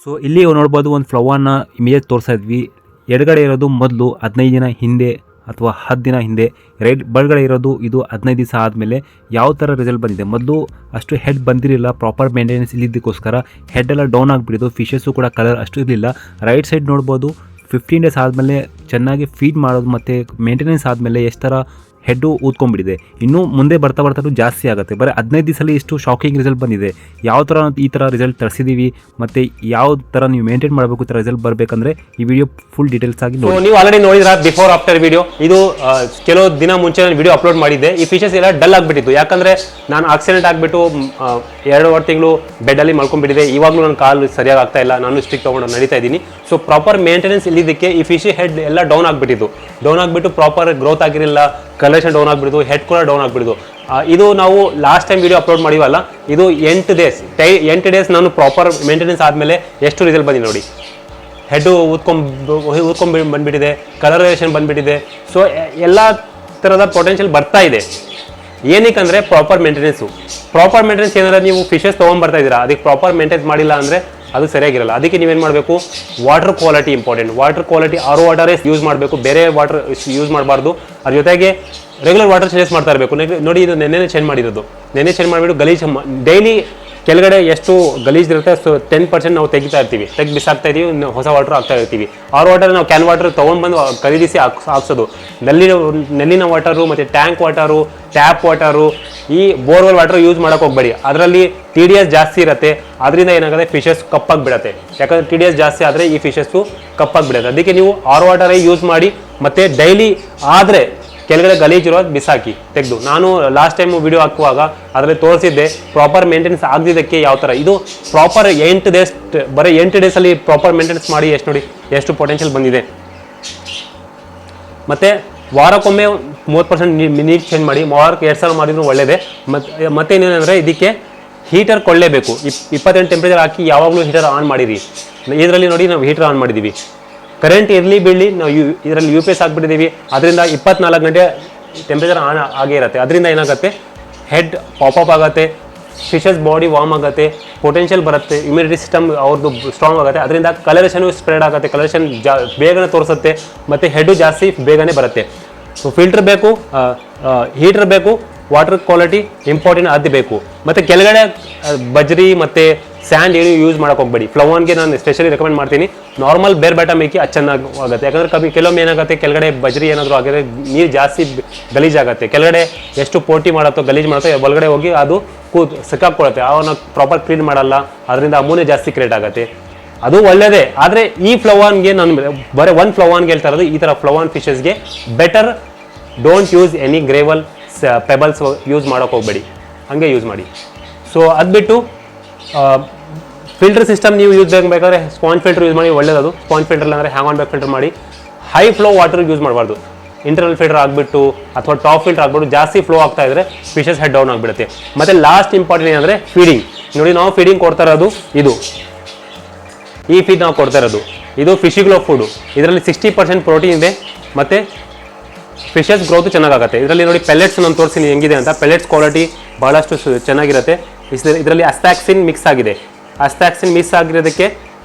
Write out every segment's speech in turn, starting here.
So ಇಲ್ಲಿ ನೋಡ್ಬೋದು ಒಂದು ಫ್ಲವರ್ನ ಇಮೇಜ್ ತೋರಿಸ್ತಾ ಇದ್ವಿ. ಎಡಗಡೆ ಇರೋದು ಮೊದಲು 15 ದಿನ ಹಿಂದೆ ಅಥವಾ 10 ದಿನ ಹಿಂದೆ, ಬಲಗಡೆ ಇರೋದು ಇದು 15 ದಿವಸ ಆದಮೇಲೆ ಯಾವ ಥರ ರಿಸಲ್ಟ್ ಬಂದಿದೆ. ಮೊದಲು ಅಷ್ಟು ಹೆಡ್ ಬಂದಿರಲಿಲ್ಲ, ಪ್ರಾಪರ್ ಮೇಂಟೆನೆನ್ಸ್ ಇಲ್ಲಿದ್ದಕ್ಕೋಸ್ಕರ ಹೆಡ್ ಎಲ್ಲ ಡೌನ್ ಆಗಿಬಿಟ್ಟಿದ್ದು, ಫಿಶಸ್ಸು ಕೂಡ ಕಲರ್ ಅಷ್ಟು ಇರಲಿಲ್ಲ. ರೈಟ್ ಸೈಡ್ ನೋಡ್ಬೋದು 15 ಡೇಸ್ ಆದಮೇಲೆ ಚೆನ್ನಾಗಿ ಫೀಡ್ ಮಾಡೋದು ಮತ್ತು ಮೇಂಟೆನೆನ್ಸ್ ಆದಮೇಲೆ ಎಷ್ಟು ಥರ ಹೆಡ್ಡು ಊದ್ಕೊಂಡ್ಬಿಟ್ಟಿದೆ. ಇನ್ನೂ ಮುಂದೆ ಬರ್ತಾ ಬರ್ತಾ ಜಾಸ್ತಿ ಆಗುತ್ತೆ. ಬರೀ 15 ದಿವಸದಲ್ಲಿ ಇಷ್ಟು ಶಾಕಿಂಗ್ ರಿಸಲ್ಟ್ ಬಂದಿದೆ. ಯಾವ ಥರ ಈ ಥರ ರಿಸಲ್ಟ್ ತರಿಸಿದ್ದೀವಿ ಮತ್ತು ಯಾವ ಥರ ನೀವು ಮೇಂಟೈನ್ ಮಾಡಬೇಕು ಈ ಥರ ರಿಸಲ್ಟ್ ಬರಬೇಕಂದ್ರೆ ಈ ವಿಡಿಯೋ ಫುಲ್ ಡೀಟೇಲ್ಸ್ ಆಗಿ ನೋಡಿ. ನೀವು ಆಲ್ರೆಡಿ ನೋಡಿದ್ರ ಬಿಫೋರ್ ಆಫ್ಟರ್ ವಿಡಿಯೋ. ಇದು ಕೆಲವು ದಿನ ಮುಂಚೆ ನಾನು ವಿಡಿಯೋ ಅಪ್ಲೋಡ್ ಮಾಡಿದ್ದೆ. ಈ ಫಿಶಸ್ ಎಲ್ಲ ಡಲ್ ಆಗಿಬಿಟ್ಟಿತ್ತು, ಯಾಕಂದರೆ ನಾನು ಆಕ್ಸಿಡೆಂಟ್ ಆಗಿಬಿಟ್ಟು 2 ತಿಂಗಳು ಬೆಡ್ಡಲ್ಲಿ ಮಲ್ಕೊಂಡ್ಬಿಟ್ಟಿದೆ. ಇವಾಗಲೂ ನನ್ನ ಕಾಲು ಸರಿಯಾಗಿ ಆಗ್ತಾ ಇಲ್ಲ, ನಾನು ಸ್ಟಿಕ್ ತೊಗೊಂಡು ನಡೀತಾ ಇದ್ದೀನಿ. ಸೊ ಪ್ರಾಪರ್ ಮೇಂಟೆನೆನ್ಸ್ ಇಲ್ಲಿದ್ದಕ್ಕೆ ಈ ಫಿಶ್ ಹೆಡ್ ಎಲ್ಲ ಡೌನ್ ಆಗಿಬಿಟ್ಟಿತ್ತು. ಡೌನ್ ಆಗಿಬಿಟ್ಟು ಪ್ರಾಪರ್ ಗ್ರೋತ್ ಆಗಿರಲಿಲ್ಲ, ಕಲರ್ಷನ್ ಡೌನ್ ಆಗಿಬಿಡ್ತು, ಹೆಡ್ ಕೂಡ ಡೌನ್ ಆಗಿಬಿಡ್ತು. ಇದು ನಾವು ಲಾಸ್ಟ್ ಟೈಮ್ ವಿಡಿಯೋ ಅಪ್ಲೋಡ್ ಮಾಡಿವಲ್ಲ, ಇದು 8 ಡೇಸ್ ನಾನು ಪ್ರಾಪರ್ ಮೇಂಟೆನೆನ್ಸ್ ಆದಮೇಲೆ ಎಷ್ಟು ರಿಸಲ್ಟ್ ಬಂದಿದೆ ನೋಡಿ. ಹೆಡ್ಡು ಊದ್ಕೊಂಡ್ ಬಂದ್ಬಿಟ್ಟಿದೆ, ಕಲರೇಷನ್ ಬಂದ್ಬಿಟ್ಟಿದೆ. ಸೊ ಎಲ್ಲ ಥರದ ಪೊಟೆನ್ಷಿಯಲ್ ಬರ್ತಾ ಇದೆ. ಏನಕ್ಕಂದರೆ ಪ್ರಾಪರ್ ಮೇಂಟೆನೆನ್ಸ್ ಏನಾದ್ರೆ ನೀವು ಫಿಶಸ್ ತೊಗೊಂಡ್ಬರ್ತಾ ಇದ್ದೀರಾ, ಅದಕ್ಕೆ ಪ್ರಾಪರ್ ಮೇಂಟೆನೆನ್ಸ್ ಮಾಡಿಲ್ಲ ಅಂದರೆ ಅದು ಸರಿಯಾಗಿರಲ್ಲ. ಅದಕ್ಕೆ ನೀವೇನು ಮಾಡಬೇಕು, water quality important. Water quality or ವಾಟರೇ ಯೂಸ್ ಮಾಡಬೇಕು, ಬೇರೆ ವಾಟರ್ ಯೂಸ್ ಮಾಡಬಾರ್ದು. ಅದ್ರ ಜೊತೆಗೆ ರೆಗ್ಯುಲರ್ ವಾಟರ್ ಚೇಂಜ್ ಮಾಡ್ತಾ ಇರಬೇಕು. ನೋಡಿ, ಇದು ನೆನ್ನೆ ಚೇಂಜ್ ಮಾಡಿರೋದು. ನೆನ್ನೆ ಚೇಂಜ್ ಮಾಡಿಬಿಟ್ಟು ಗಲೀಜ್ ಡೈಲಿ ಕೆಳಗಡೆ ಎಷ್ಟು ಗಲೀಜ್ ಇರುತ್ತೆ, ಸೊ 10% ನಾವು ತೆಗಿತಾ ಇರ್ತೀವಿ, ಬಿಸಾಕ್ತಾ ಇದ್ದೀವಿ, ಹೊಸ ವಾಟರ್ ಹಾಕ್ತಾ ಇರ್ತೀವಿ. ಆರ್ ವಾಟರ್ ನಾವು ಕ್ಯಾನ್ ವಾಟರ್ ತೊಗೊಂಡ್ಬಂದು ಖರೀದಿಸಿ ಹಾಕ್ಸೋದು. ನೆಲ್ಲಿನ ವಾಟರು ಮತ್ತು ಟ್ಯಾಂಕ್ ವಾಟರು, ಟ್ಯಾಪ್ ವಾಟರು, ಈ ಬೋರ್ವೆಲ್ ವಾಟರ್ ಯೂಸ್ ಮಾಡೋಕೆ ಹೋಗ್ಬೇಡಿ. ಅದರಲ್ಲಿ TDS ಜಾಸ್ತಿ ಇರುತ್ತೆ. ಅದರಿಂದ ಏನಾಗುತ್ತೆ, ಫಿಶಸ್ ಕಪ್ಪಾಗಿ ಬಿಡುತ್ತೆ. ಯಾಕಂದರೆ TDS ಜಾಸ್ತಿ ಆದರೆ ಈ ಫಿಶಸ್ಸು ಕಪ್ಪಾಗಿ ಬಿಡುತ್ತೆ. ಅದಕ್ಕೆ ನೀವು ಆರ್ ವಾಟರೇ ಯೂಸ್ ಮಾಡಿ. ಮತ್ತು ಡೈಲಿ ಆದರೆ ಕೆಳಗಡೆ ಗಲೀಜಿರೋದು ಬಿಸಾಕಿ ತೆಗೆದು. ನಾನು ಲಾಸ್ಟ್ ಟೈಮ್ ವಿಡಿಯೋ ಹಾಕುವಾಗ ಅದರಲ್ಲಿ ತೋರಿಸಿದ್ದೆ ಪ್ರಾಪರ್ ಮೇಂಟೆನೆನ್ಸ್ ಆಗದಿದ್ದಕ್ಕೆ ಯಾವ ಥರ. ಇದು ಪ್ರಾಪರ್ 8 ಡೇಸ್, ಬರೀ 8 ಡೇಸಲ್ಲಿ ಪ್ರಾಪರ್ ಮೇಂಟೆನೆನ್ಸ್ ಮಾಡಿ ಎಷ್ಟು ನೋಡಿ ಎಷ್ಟು ಪೊಟೆನ್ಷಿಯಲ್ ಬಂದಿದೆ. ಮತ್ತು ವಾರಕ್ಕೊಮ್ಮೆ 30% ನೀರು ಚೇಂಜ್ ಮಾಡಿ. ವಾರಕ್ಕೆ 2 ಸಲ ಮಾಡಿದ್ರು ಒಳ್ಳೆಯದೇ. ಮತ್ತೇನೇನೆಂದರೆ ಇದಕ್ಕೆ ಹೀಟರ್ ಕೊಳ್ಳೇಬೇಕು. 28 ಟೆಂಪ್ರೇಚರ್ ಹಾಕಿ ಯಾವಾಗಲೂ ಹೀಟರ್ ಆನ್ ಮಾಡಿರಿ. ಇದರಲ್ಲಿ ನೋಡಿ ನಾವು ಹೀಟರ್ ಆನ್ ಮಾಡಿದ್ದೀವಿ. ಕರೆಂಟ್ ಇರಲಿ ಬಿಡಲಿ, ನಾವು ಇದರಲ್ಲಿ UPS ಹಾಕ್ಬಿಟ್ಟಿದ್ದೀವಿ. ಅದರಿಂದ 24 ಗಂಟೆ ಟೆಂಪ್ರೇಚರ್ ಆನ್ ಆಗೇ ಇರುತ್ತೆ. ಅದರಿಂದ ಏನಾಗುತ್ತೆ, ಹೆಡ್ ಪಾಪಪ್ ಆಗುತ್ತೆ, ಫಿಶಸ್ ಬಾಡಿ ವಾರ್ಮ್ ಆಗುತ್ತೆ, ಪೊಟೆನ್ಷಿಯಲ್ ಬರುತ್ತೆ, ಇಮ್ಯುನಿಟಿ ಸಿಸ್ಟಮ್ ಅವ್ರದ್ದು ಸ್ಟ್ರಾಂಗ್ ಆಗುತ್ತೆ. ಅದರಿಂದ ಕಲರೇಷನು ಸ್ಪ್ರೆಡ್ ಆಗುತ್ತೆ, ಕಲರೇಷನ್ ಬೇಗನೆ ತೋರಿಸುತ್ತೆ, ಮತ್ತು ಹೆಡ್ಡು ಜಾಸ್ತಿ ಬೇಗನೆ ಬರುತ್ತೆ. ಸೊ ಫಿಲ್ಟರ್ ಬೇಕು, ಹೀಟರ್ ಬೇಕು, ವಾಟರ್ ಕ್ವಾಲಿಟಿ ಇಂಪಾರ್ಟೆಂಟ್ ಅದು ಬೇಕು. ಮತ್ತು ಕೆಳಗಡೆ ಬಜ್ರಿ ಮತ್ತು ಸ್ಯಾಂಡ್ ಏನು ಯೂಸ್ ಮಾಡೋಕೆ ಹೋಗ್ಬೇಡಿ. ಫ್ಲವರ್ಗೆ ನಾನು ಸ್ಪೆಷಲಿ ರೆಕಮೆಂಡ್ ಮಾಡ್ತೀನಿ. ನಾರ್ಮಲ್ ಬೇರ್ ಬ್ಯಾಟಮ್ ಮೇಕಿ ಅದು ಚೆನ್ನಾಗಿ ಆಗುತ್ತೆ. ಯಾಕಂದರೆ ಕೆಲವೊಮ್ಮೆ ಏನಾಗುತ್ತೆ, ಕೆಳಗಡೆ ಬಜ್ರಿ ಏನಾದರೂ ಆಗಿದ್ರೆ ನೀರು ಜಾಸ್ತಿ ಗಲೀಜಾಗುತ್ತೆ. ಕೆಳಗಡೆ ಎಷ್ಟು ಪೋಟಿ ಮಾಡುತ್ತೋ ಗಲೀಜು ಮಾಡುತ್ತೋ ಒಳಗಡೆ ಹೋಗಿ ಅದು ಸಿಕ್ಕಾಕೊಳ್ಳುತ್ತೆ. ಅವನ್ನ ಪ್ರಾಪರ್ ಕ್ಲೀನ್ ಮಾಡಲ್ಲ, ಅದರಿಂದ ಅಮೋನಿಯಾ ಜಾಸ್ತಿ ಕ್ರಿಯೇಟ್ ಆಗುತ್ತೆ. ಅದು ಒಳ್ಳೆಯದೇ. ಆದರೆ ಈ ಫ್ಲವರ್ಗೆ ನಾನು ಬರೀ ಒಂದು ಫ್ಲವರ್ಗೆ ಹೇಳ್ತಾ ಇರೋದು, ಈ ಥರ ಫ್ಲವರ್ ಫಿಶಸ್ಗೆ better don't use any gravel pebbles use ಮಾಡೋಕೆ ಹೋಗಬೇಡಿ, ಹಾಗೆ ಯೂಸ್ ಮಾಡಿ. ಸೊ ಅದು ಬಿಟ್ಟು ಫಿಲ್ಟರ್ ಸಿಸ್ಟಮ್ ನೀವು ಯೂಸ್ ಬೇಕಾದ್ರೆ ಸ್ಪಾಂಜ್ ಫಿಲ್ಟರ್ ಯೂಸ್ ಮಾಡಿ, ಒಳ್ಳೆಯದು. ಸ್ಪಾಂಜ್ ಫಿಲ್ಟರ್ ಅಂದರೆ ಹ್ಯಾಂಗ್ ಆನ್ ಬ್ಯಾಕ್ ಫಿಲ್ಟರ್ ಮಾಡಿ. ಹೈ ಫ್ಲೋ ವಾಟರ್ ಯೂಸ್ ಮಾಡಬಾರ್ದು. ಇಂಟರ್ನಲ್ ಫಿಲ್ಟರ್ ಆಗಿಬಿಟ್ಟು ಅಥವಾ ಟಾಪ್ ಫಿಲ್ಟರ್ ಆಗಿಬಿಟ್ಟು ಜಾಸ್ತಿ ಫ್ಲೋ ಆಗ್ತಾ ಇದ್ದರೆ ಫಿಶಸ್ ಹೆಡ್ ಡೌನ್ ಆಗಿಬಿಡುತ್ತೆ. ಮತ್ತು ಲಾಸ್ಟ್ ಇಂಪಾರ್ಟೆಂಟ್ ಏನಂದರೆ ಫೀಡಿಂಗ್. ನೋಡಿ, ನಾವು ಫೀಡಿಂಗ್ ಕೊಡ್ತಾ ಇರೋದು ಈ ಫೀಡ್ ನಾವು ಕೊಡ್ತಾ ಇರೋದು ಇದು ಫಿಶಿಗ್ಲೋ ಫುಡ್. ಇದರಲ್ಲಿ 60% ಪ್ರೋಟೀನ್ ಇದೆ ಮತ್ತು ಫಿಶಸ್ ಗ್ರೋತ್ ಚೆನ್ನಾಗಾಗುತ್ತೆ. ಇದರಲ್ಲಿ ನೋಡಿ ಪೆಲೆಟ್ಸ್ ನಾನು ತೋರಿಸ್ತೀನಿ ಹೆಂಗಿದೆ ಅಂತ. ಪೆಲೆಟ್ಸ್ ಕ್ವಾಲಿಟಿ ಭಾಳಷ್ಟು ಚೆನ್ನಾಗಿರುತ್ತೆ. ಇದರಲ್ಲಿ ಅಸ್ಟ್ಯಾಕ್ಸಿನ್ ಮಿಕ್ಸ್ ಆಗಿದೆ. ಅಸ್ಟ್ಯಾಕ್ಸಿನ್ ಮಿಕ್ಸ್ ಆಗಿರೋದಕ್ಕೆ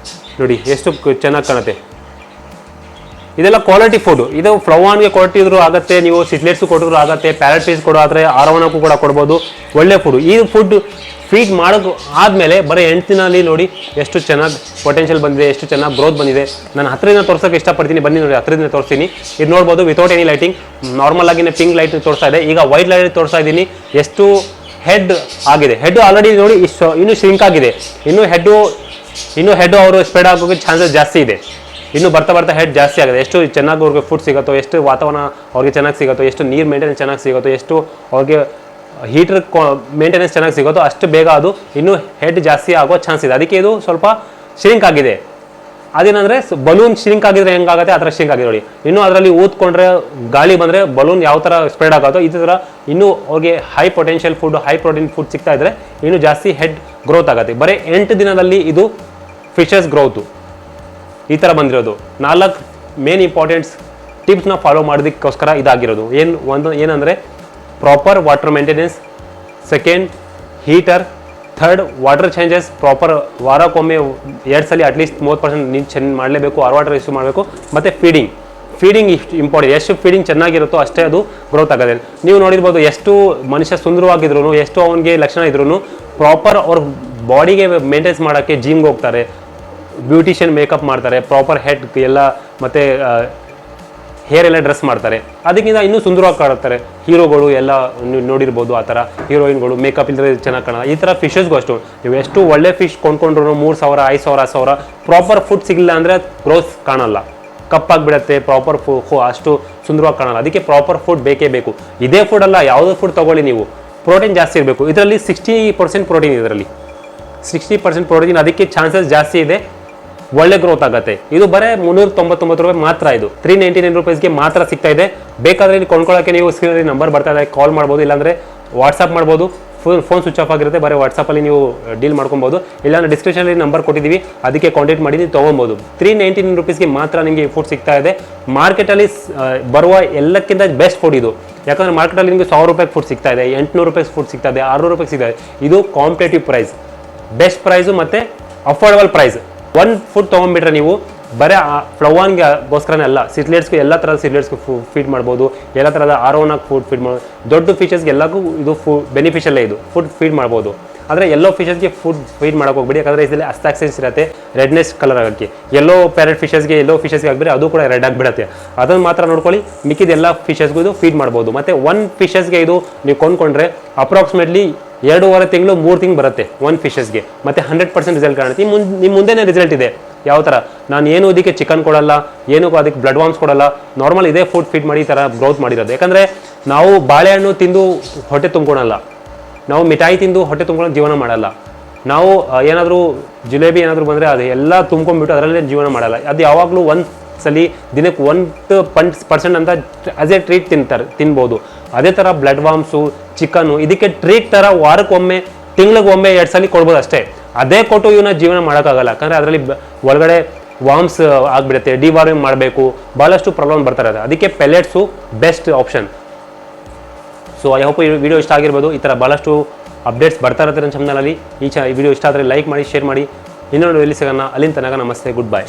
ನೋಡಿ ಎಷ್ಟು ಚೆನ್ನಾಗಿ ಕಾಣುತ್ತೆ. ಇದೆಲ್ಲ ಕ್ವಾಲಿಟಿ ಫುಡ್. ಇದು ಫ್ಲವಾನ್ಗೆ ಕೊಟ್ಟಿದ್ರು ಆಗುತ್ತೆ, ನೀವು ಸಿಟ್ಲೆಟ್ಸು ಕೊಟ್ಟಿದ್ರು ಆಗುತ್ತೆ, ಪ್ಯಾರೆಟ್ ಪೀಸ್ ಕೊಡೋ ಆದರೆ ಆರವಣಕ್ಕೂ ಕೂಡ ಕೊಡ್ಬೋದು. ಒಳ್ಳೆ ಫುಡ್. ಈ ಫುಡ್ ಫೀಡ್ ಮಾಡೋದು ಆದಮೇಲೆ ಬರೀ 8 ದಿನಲ್ಲಿ ನೋಡಿ ಎಷ್ಟು ಚೆನ್ನಾಗಿ ಪೊಟೆನ್ಷಿಯಲ್ ಬಂದಿದೆ, ಎಷ್ಟು ಚೆನ್ನಾಗಿ ಗ್ರೋತ್ ಬಂದಿದೆ. ನಾನು ಹತ್ತಿರದಿಂದ ತೋರ್ಸೋಕ್ಕೆ ಇಷ್ಟಪಡ್ತೀನಿ. ಬನ್ನಿ ನೋಡಿ, ಹತ್ತಿರದಿಂದ ತೋರಿಸ್ತೀನಿ. ಇದು ನೋಡ್ಬೋದು ವಿತೌಟ್ ಎನಿ ಲೈಟಿಂಗ್. ನಾರ್ಮಲ್ ಆಗಿನೇ ಪಿಂಕ್ ಲೈಟ್ ತೋರಿಸ್ತಾ ಇದೆ. ಈಗ ವೈಟ್ ಲೈಟ್ ತೋರಿಸ್ತಾ ಇದ್ದೀನಿ. ಎಷ್ಟು ಹೆಡ್ ಆಗಿದೆ. ಹೆಡ್ ಆಲ್ರೆಡಿ ನೋಡಿ ಇನ್ನೂ ಶ್ರಿಂಕ್ ಆಗಿದೆ. ಇನ್ನೂ ಹೆಡ್ಡು ಅವರು ಸ್ಪ್ರೆಡ್ ಆಗೋಕ್ಕೆ ಚಾನ್ಸಸ್ ಜಾಸ್ತಿ ಇದೆ. ಇನ್ನೂ ಬರ್ತಾ ಹೆಡ್ ಜಾಸ್ತಿ ಆಗಿದೆ. ಎಷ್ಟು ಚೆನ್ನಾಗಿ ಅವ್ರಿಗೆ ಫುಡ್ ಸಿಗುತ್ತೋ, ಎಷ್ಟು ವಾತಾವರಣ ಅವ್ರಿಗೆ ಚೆನ್ನಾಗಿ ಸಿಗುತ್ತೋ, ಎಷ್ಟು ನೀರು ಮೇಂಟೆನೆನ್ಸ್ ಚೆನ್ನಾಗಿ ಸಿಗುತ್ತೋ, ಎಷ್ಟು ಅವ್ರಿಗೆ ಹೀಟರ್ ಮೇಂಟೆನೆನ್ಸ್ ಚೆನ್ನಾಗಿ ಸಿಗುತ್ತೋ ಅಷ್ಟು ಬೇಗ ಅದು ಇನ್ನೂ ಹೆಡ್ ಜಾಸ್ತಿ ಆಗೋ ಚಾನ್ಸ್ ಇದೆ. ಅದಕ್ಕೆ ಇದು ಸ್ವಲ್ಪ ಶ್ರಿಂಕ್ ಆಗಿದೆ. ಅದೇನಂದರೆ ಬಲೂನ್ ಶ್ರಿಂಕ್ ಆಗಿದ್ರೆ ಹೆಂಗಾಗುತ್ತೆ ಆ ಥರ ಶ್ರಿಂಕ್ ಆಗಿದೆ ನೋಡಿ. ಇನ್ನೂ ಅದರಲ್ಲಿ ಊದ್ಕೊಂಡ್ರೆ ಗಾಳಿ ಬಂದರೆ ಬಲೂನ್ ಯಾವ ಥರ ಸ್ಪ್ರೆಡ್ ಆಗುತ್ತೋ ಈ ಥರ ಇನ್ನೂ ಅವ್ರಿಗೆ high potential food, high protein food ಸಿಗ್ತಾ ಇದ್ದರೆ ಇನ್ನೂ ಜಾಸ್ತಿ ಹೆಡ್ ಗ್ರೋತ್ ಆಗುತ್ತೆ. ಬರೀ 8 ದಿನದಲ್ಲಿ ಇದು ಫಿಶಸ್ ಗ್ರೋತು ಈ ಥರ ಬಂದಿರೋದು. 4 ಮೇನ್ ಇಂಪಾರ್ಟೆಂಟ್ಸ್ ಟಿಪ್ಸ್ನ ಫಾಲೋ ಮಾಡೋದಕ್ಕೋಸ್ಕರ ಇದಾಗಿರೋದು. ಏನಂದರೆ proper water maintenance, second heater, third water changes proper ವಾರಕ್ಕೊಮ್ಮೆ 2 ಸಲ ಅಟ್ಲೀಸ್ಟ್ 30% ನೀರು ಚೆಂದ ಮಾಡಲೇಬೇಕು, ವಾಟರ್ ಯೂಸ್ ಮಾಡಬೇಕು. ಮತ್ತು ಫೀಡಿಂಗ್ ಇಷ್ಟು ಇಂಪಾರ್ಟೆಂಟ್. ಎಷ್ಟು ಫೀಡಿಂಗ್ ಚೆನ್ನಾಗಿರುತ್ತೋ ಅಷ್ಟೇ ಅದು ಗ್ರೋತ್ ಆಗೋದೆ. ನೀವು ನೋಡಿರ್ಬೋದು ಎಷ್ಟು ಮನುಷ್ಯ ಸುಂದರವಾಗಿದ್ರು, ಎಷ್ಟು ಅವನಿಗೆ ಲಕ್ಷಣ ಇದ್ರೂ ಪ್ರಾಪರ್ ಅವ್ರ ಬಾಡಿಗೆ ಮೇಂಟೈನ್ಸ್ ಮಾಡೋಕ್ಕೆ ಜಿಮ್ಗೆ ಹೋಗ್ತಾರೆ, ಬ್ಯೂಟಿಷಿಯನ್ ಮೇಕಪ್ ಮಾಡ್ತಾರೆ, ಪ್ರಾಪರ್ ಹೆಡ್ ಎಲ್ಲ ಮತ್ತು ಹೇರ್ ಎಲ್ಲ ಡ್ರೆಸ್ ಮಾಡ್ತಾರೆ, ಅದಕ್ಕಿಂತ ಇನ್ನೂ ಸುಂದರವಾಗಿ ಕಾಣುತ್ತಾರೆ. ಹೀರೋಗಳು ಎಲ್ಲ ನೀವು ನೋಡಿರ್ಬೋದು, ಆ ಥರ ಹೀರೋಯಿನ್ಗಳು ಮೇಕಪ್ ಇಲ್ಲದೆ ಚೆನ್ನಾಗಿ ಕಾಣೋಲ್ಲ. ಈ ಥರ ಫಿಶಸ್ಗೂ ಅಷ್ಟು ನೀವು ಎಷ್ಟು ಒಳ್ಳೆ ಫಿಶ್ ಕೊಂಡ್ಕೊಂಡ್ರು 3,000, 5,000, 10,000 ಪ್ರಾಪರ್ ಫುಡ್ ಸಿಗಲಿಲ್ಲ ಅಂದರೆ ಗ್ರೋತ್ ಕಾಣಲ್ಲ, ಕಪ್ಪಾಗಿಬಿಡತ್ತೆ, ಪ್ರಾಪರ್ ಅಷ್ಟು ಸುಂದರವಾಗಿ ಕಾಣಲ್ಲ. ಅದಕ್ಕೆ ಪ್ರಾಪರ್ ಫುಡ್ ಬೇಕೇ ಬೇಕು. ಇದೇ ಫುಡ್ ಅಲ್ಲ, ಯಾವುದೇ ಫುಡ್ ತೊಗೊಳ್ಳಿ ನೀವು, ಪ್ರೋಟೀನ್ ಜಾಸ್ತಿ ಇರಬೇಕು. ಇದರಲ್ಲಿ 60% ಪ್ರೋಟೀನ್, ಇದರಲ್ಲಿ 60% ಪ್ರೋಟೀನ್, ಅದಕ್ಕೆ ಚಾನ್ಸಸ್ ಜಾಸ್ತಿ ಇದೆ ಒಳ್ಳೆ ಗ್ರೋತ್ ಆಗುತ್ತೆ. ಇದು ಬರೀ 399 ರೂಪಾಯಿ ಮಾತ್ರ. ಇದು 399 ರೂಪೀಸ್ಗೆ ಮಾತ್ರ ಸಿಗ್ತಾ ಇದೆ. ಬೇಕಾದರೆ ಇಲ್ಲಿ ಕೊಂಡ್ಕೊಳ್ಳೋಕ್ಕೆ ನೀವು ಸ್ಕ್ರೀನಲ್ಲಿ ನಂಬರ್ ಬರ್ತಾ ಇದೆ, ಕಾಲ್ ಮಾಡ್ಬೋದು, ಇಲ್ಲಾಂದರೆ ವಾಟ್ಸಪ್ ಮಾಡ್ಬೋದು. ಫೋನ್ ಸ್ವಿಚ್ ಆಫ್ ಆಗಿರುತ್ತೆ, ಬರೀ ವಾಟ್ಸಪ್ಪಲ್ಲಿ ನೀವು ಡೀಲ್ ಮಾಡ್ಕೊಬೋದು. ಇಲ್ಲಾಂದ್ರೆ ಡಿಸ್ಕ್ರಿಪ್ಷನಲ್ಲಿ ನಂಬರ್ ಕೊಟ್ಟಿದ್ದೀವಿ, ಅದಕ್ಕೆ ಕಾಂಟ್ಯಾಕ್ಟ್ ಮಾಡಿ ನೀವು ತೊಗೊಬೋದು. 399 ರೂಪೀಸ್ಗೆ ಮಾತ್ರ ನಿಮಗೆ ಫುಡ್ ಸಿಗ್ತಾ ಇದೆ. ಮಾರ್ಕೆಟಲ್ಲಿ ಬರುವ ಎಲ್ಲಕ್ಕಿಂತ ಬೆಸ್ಟ್ ಫುಡ್ ಇದು. ಯಾಕಂದರೆ ಮಾರ್ಕೆಟಲ್ಲಿ ನಿಮಗೆ 1,000 ರೂಪಾಯಿಗೆ ಫುಡ್ ಸಿಗ್ತಾ ಇದೆ, 800 ರೂಪಾಯಿಗೆ ಫುಡ್ ಸಿಗ್ತಾ ಇದೆ, 600 ರೂಪಾಯಿಗೆ ಸಿಗ್ತಾ ಇದೆ. ಇದು ಕಾಂಪಿಟೇಟಿವ್ ಪ್ರೈಸ್, ಬೆಸ್ಟ್ ಪ್ರೈಸು ಮತ್ತು ಅಫೋರ್ಡಬಲ್ ಪ್ರೈಸ್. ಒಂದು ಫುಡ್ ತೊಗೊಂಡ್ಬಿಟ್ರೆ ನೀವು ಬರೀ ಫ್ಲವಾನ್ಗೋಸ್ಕರನೇ ಅಲ್ಲ, ಸಿಡ್ಲೆಟ್ಸ್ಗೂ ಎಲ್ಲ ಥರದ ಸಿಡ್ಲೆಟ್ಸ್ಗೂ ಫೀಡ್ ಮಾಡ್ಬೋದು, ಎಲ್ಲ ಥರದ ಆರೋನಾಗಿ ಫೀಡ್ ಮಾಡ್ಬೋದು. ದೊಡ್ಡ ಫಿಶಸ್ಗೆ ಎಲ್ಲಕ್ಕೂ ಇದು ಬೆನಿಫಿಷಿಯಲ್ಲೇ ಇದು ಫುಡ್ ಫೀಡ್ ಮಾಡ್ಬೋದು. ಆದರೆ ಎಲ್ಲೋ ಫಿಶಸ್ಗೆ ಫುಡ್ ಫೀಡ್ ಮಾಡೋಕೆ ಹೋಗ್ಬಿಡಿ, ಯಾಕಂದರೆ ಇದರಲ್ಲಿ ಅಸ್ತಾಕ್ಸೆನ್ಸ್ ಇರುತ್ತೆ, ರೆಡ್ನೆಸ್ ಕಲರ್ ಆಗೋಕ್ಕೆ. ಎಲ್ಲೋ ಪ್ಯಾರೆಟ್ ಫಿಶಸ್ಗೆ ಎಲ್ಲೋ ಫಿಶಸ್ಗೆ ಆಗಿಬಿಟ್ರೆ ಅದು ಕೂಡ ರೆಡ್ ಆಗಿಬಿಡುತ್ತೆ. ಅದನ್ನು ಮಾತ್ರ ನೋಡ್ಕೊಳ್ಳಿ, ಮಿಕ್ಕಿದ ಎಲ್ಲ ಫಿಶಸ್ಗೂ ಇದು ಫೀಡ್ ಮಾಡ್ಬೋದು. ಮತ್ತು ಒಂದು ಫಿಶಸ್ಗೆ ಇದು ನೀವು ಕೊಂಡ್ಕೊಂಡ್ರೆ ಅಪ್ರಾಕ್ಸಿಮೇಟ್ಲಿ 2.5 ತಿಂಗಳು 3 ತಿಂಗಳು ಬರುತ್ತೆ ಒಂದು ಫಿಶಸ್ಗೆ. ಮತ್ತು 100% ರಿಸಲ್ಟ್ ಕಾಣುತ್ತೆ. ನಿಮ್ಮ ಮುಂದೆನೇ ರಿಸಲ್ಟ್ ಇದೆ. ಯಾವ ಥರ ನಾನು ಏನು ಇದಕ್ಕೆ ಚಿಕನ್ ಕೊಡಲ್ಲ, ಏನೂ ಅದಕ್ಕೆ ಬ್ಲಡ್ ವಾಮ್ಸ್ ಕೊಡಲ್ಲ, ನಾರ್ಮಲ್ ಇದೇ ಫುಡ್ ಫೀಡ್ ಮಾಡಿ ಈ ಥರ ಗ್ರೋತ್ ಮಾಡಿರೋದು. ಯಾಕಂದರೆ ನಾವು ಬಾಳೆಹಣ್ಣು ತಿಂದು ಹೊಟ್ಟೆ ತುಂಬ್ಕೊಳಲ್ಲ, ನಾವು ಮಿಠಾಯಿ ತಿಂದು ಹೊಟ್ಟೆ ತುಂಬ್ಕೊಂಡು ಜೀವನ ಮಾಡಲ್ಲ, ನಾವು ಏನಾದರೂ ಜಿಲೇಬಿ ಏನಾದರೂ ಬಂದರೆ ಅದು ಎಲ್ಲ ತುಂಬ್ಕೊಂಡ್ಬಿಟ್ಟು ಅದರಲ್ಲೇ ಜೀವನ ಮಾಡಲ್ಲ. ಅದು ಯಾವಾಗಲೂ ಒಂದು ಸಲ ದಿನಕ್ಕೆ 1% ಅಂತ ಆಸ್ ಎ ಟ್ರೀಟ್ ತಿನ್ಬೋದು. ಅದೇ ಥರ ಬ್ಲಡ್ ವಾಮ್ಸು, ಚಿಕನ್ನು ಇದಕ್ಕೆ ಟ್ರೀಟ್ ಥರ ವಾರಕ್ಕೊಮ್ಮೆ, ತಿಂಗಳಿಗೊಮ್ಮೆ 2 ಸಲ ಕೊಡ್ಬೋದು ಅಷ್ಟೇ. ಅದೇ ಕೊಟ್ಟು ಇವನ್ನ ಜೀವನ ಮಾಡೋಕ್ಕಾಗಲ್ಲ, ಯಾಕಂದರೆ ಅದರಲ್ಲಿ ಒಳಗಡೆ ವಾಮ್ಸ್ ಆಗಿಬಿಡುತ್ತೆ, ಡಿವಾರ್ಮಿಂಗ್ ಮಾಡಬೇಕು, ಭಾಳಷ್ಟು ಪ್ರಾಬ್ಲಮ್ ಬರ್ತಾರೆ. ಅದಕ್ಕೆ ಪೆಲೆಟ್ಸು best option. So I hope ಈ ವಿಡಿಯೋ ಇಷ್ಟ ಆಗಿರ್ಬೋದು. ಈ ಥರ ಭಾಳಷ್ಟು ಅಪ್ಡೇಟ್ಸ್ ಬರ್ತಾ ಇರುತ್ತೆ ನನ್ನ ಚಾನಲಲ್ಲಿ. ಈ ವಿಡಿಯೋ ಇಷ್ಟ ಆದರೆ ಲೈಕ್ ಮಾಡಿ, ಶೇರ್ ಮಾಡಿ. ಇನ್ನೊಂದು ಎಲ್ಲಿ ಸಿಗೋಣ, ಅಲ್ಲಿಂದ ತನಕ ನಮಸ್ತೆ, ಗುಡ್ ಬೈ.